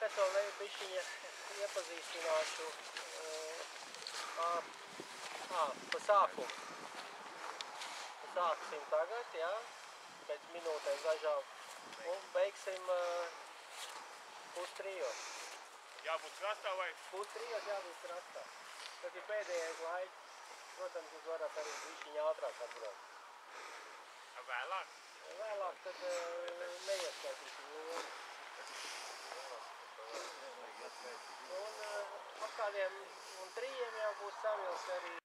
Es vēl bišķiņa iepazīstināšu pa sākumu. Sāksim tagad, jā, pēc minūtēm dažām, un beigsim pustrijos. Jābūt krastā vai? Pustrijos jābūt krastā. Tas ir pēdējais laiks. Protams, jūs varat arī bišķiņa ātrāk atbraukt. Vēlāk? Vēlāk tad neieskaitīsim logu. Un ap kādiem un 3 jau būs savilks arī.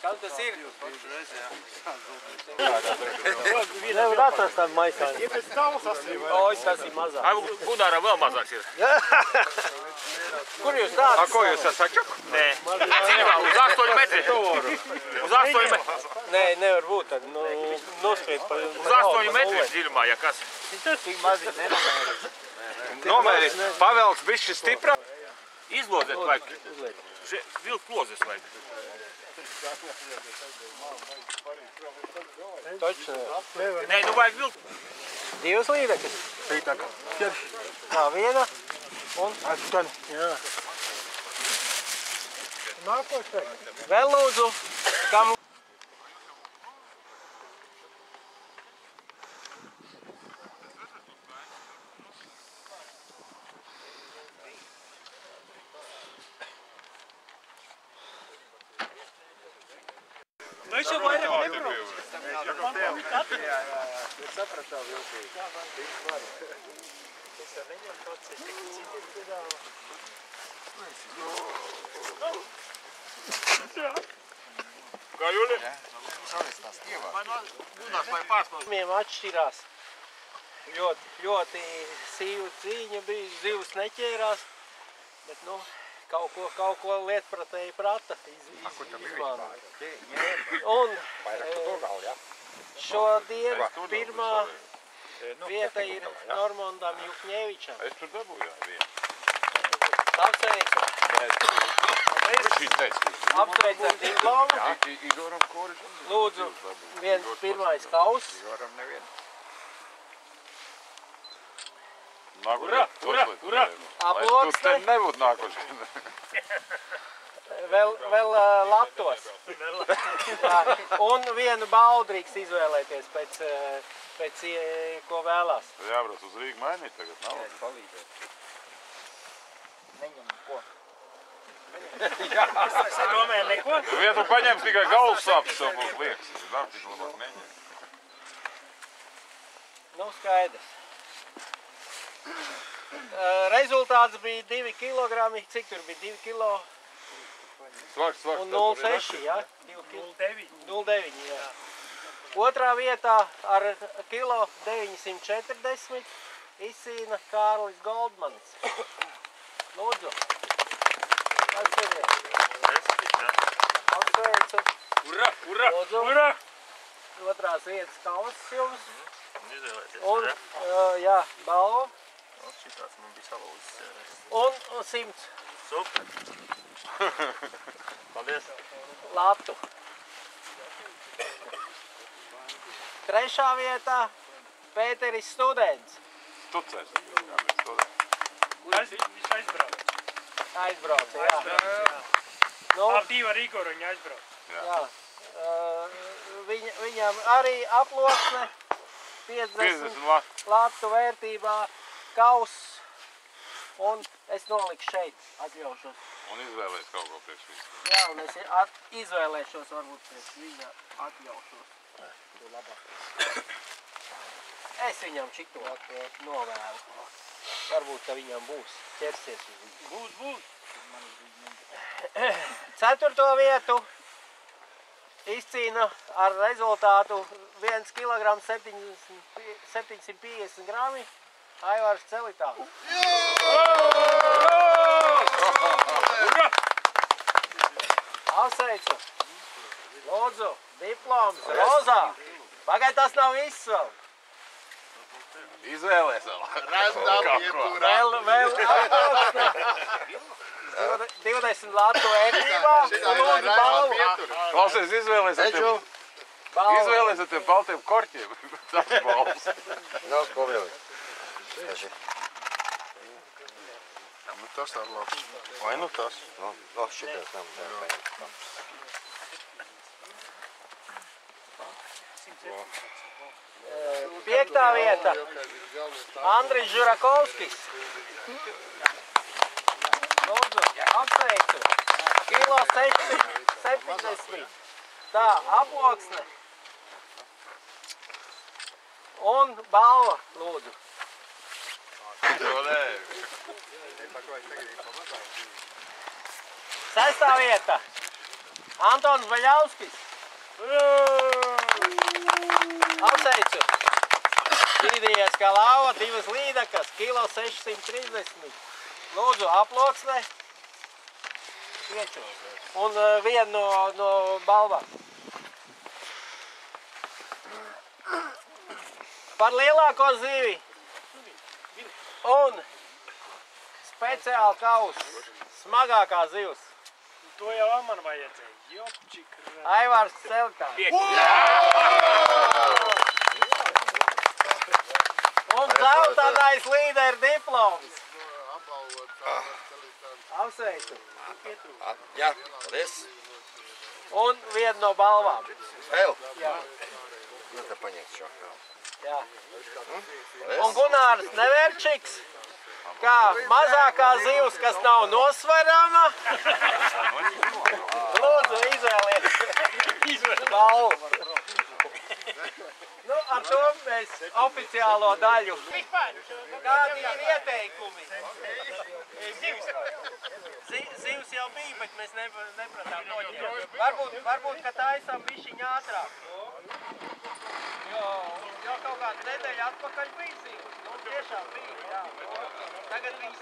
Kam tas ir? Nevar atrast tādu maisāni. Ja pēc tavas asīm. O, tas ir mazāk. Gunāram vēl mazāks ir. Kur jūs tāds? A ko jūs esat sačuku? Nē. Zinībā, uz 8 metri. Uz 8 metri. Nē, nevar būt tad. Noskriet pa... Uz 8 metri dziļumā, ja kas. Tas tik maziņ nenomērīs. Nomērīt. Pavelks bišķi stipra. Izlozēt vajag. Vilkt lozes vajag. Taču nevar. Nē, nu vajag vilkt. 2 līdzekļus. Pītaka. Tā, viena. Un Atskan. jā. Nākošais. Vēl lūdzu, kam... Nu, es jau vairāk nebraucu. Es sapratā viltīgi. Es ar viņam pats, es tik citi piedāvā. Kā Juli? Viņiem atšķirās. Ļoti sīvu cīņa bija, zivs neķērās, bet, nu, kaut ko lietpratēji prata izmāna. Un šodien pirmā vieta ir Normandam Jukņevičam. Es tur dabūju vienu. Apsveicu. Apsveicu ar diplomu. Igoram Korišam. Lūdzu, viens pirmais kauss. Igoram nevienu. Ura, ura, ura! Aploksne. Tu te nebūtu nākošais. Vēl latos. Un vienu balvu drīkst izvēlēties pēc ko vēlās. Jābrauc uz Rīgu mainīt tagad, nav? Palīdzēt. Neņem ko. Es domāju, neko? Vietu paņems tikai galvas sāpes, jau būs liekas. Nav tik labāk neņem. Nu, skaidrs. Rezultāts bija 2 kilogrami. Cik tur bija? 2 kilo? Svaks. Un 0,6, jā? 0,9, jā. Otrā vietā ar kilo 940 izcīna Kārlis Goldmanis. Lūdzu. Apsveicu. Ura, ura, Lūdzu. ura! Otrās vietas kauss jums. Izvēlēties, Un, jā, balvu. Šitāds man bija salūzis. Un 100 Super. Paldies. latu. Trešā vietā Pēteris Students. Tucēs. Viņš aizbrauc. Aizbrauca, jā. Nu, Ar 2 ar Igoru viņa aizbrauc. jā. Viņam arī aploksne 50 latu vērtībā kauss. Un es noliku šeit, atļaušos. Un izvēlēs kaut ko priekš visu. Jā, un es izvēlēšos varbūt priekš viņa atļaušos. Es viņam šito novēlu. Varbūt, ka viņam būs ķersies uz viņu. Būs. 4. vietu izcīna ar rezultātu 1 kg 750 grami Aivārs Celitāns. Apsveicu. Lūdzu, diploms, rozā. Pagaid, tas nav viss vēl. Izvēlēs vēl. Vēl aploksne. 20 latu vērtībā. Lūdzu, balvu. Klausies, izvēlēs ar tiem baltiem korķiem. Tas balvs. Nav ko vēl. Nu tas tā labs. Vai nu tas? Nu, šitais nav paņemt. Piektā vieta. Andris Žurakovskis. Lūdzu, apsveicu. Kilo 670. Tā, aploksne. Un balva, lūdzu. Sestā vieta. Antons Baļauskis. Apsveicu. Cīnījies kā lauva, 2 līdakas, kilo 630. Lūdzu, aploksne. Un vienu no balvām. Par lielāko zivi. Un speciāli kaus. Smagākā zivs. To jau man vajadzēja. Jopčik. Aivārs Celtāns. Un zeltainais līderu diploms. Apsveicu. Jā, paldies. Un vienu no balvām. Vēl? Jā. Nu, te paņemt šo. Jā. Paldies. Un Gunārs Nevērčiks, kā mazākā zivs, kas nav nosverama. Lūdzu, izvēlies balvu. Nu, ar to mēs oficiālo daļu. Kādi ir ieteikumi? Zivs jau bija, bet mēs nepratām noķert. Varbūt, ka taisām bišķiņ ātrāk. Jo kaut kāda nedēļa atpakaļ bija zivs. Nu, tiešām bija, jā. Tagad viņas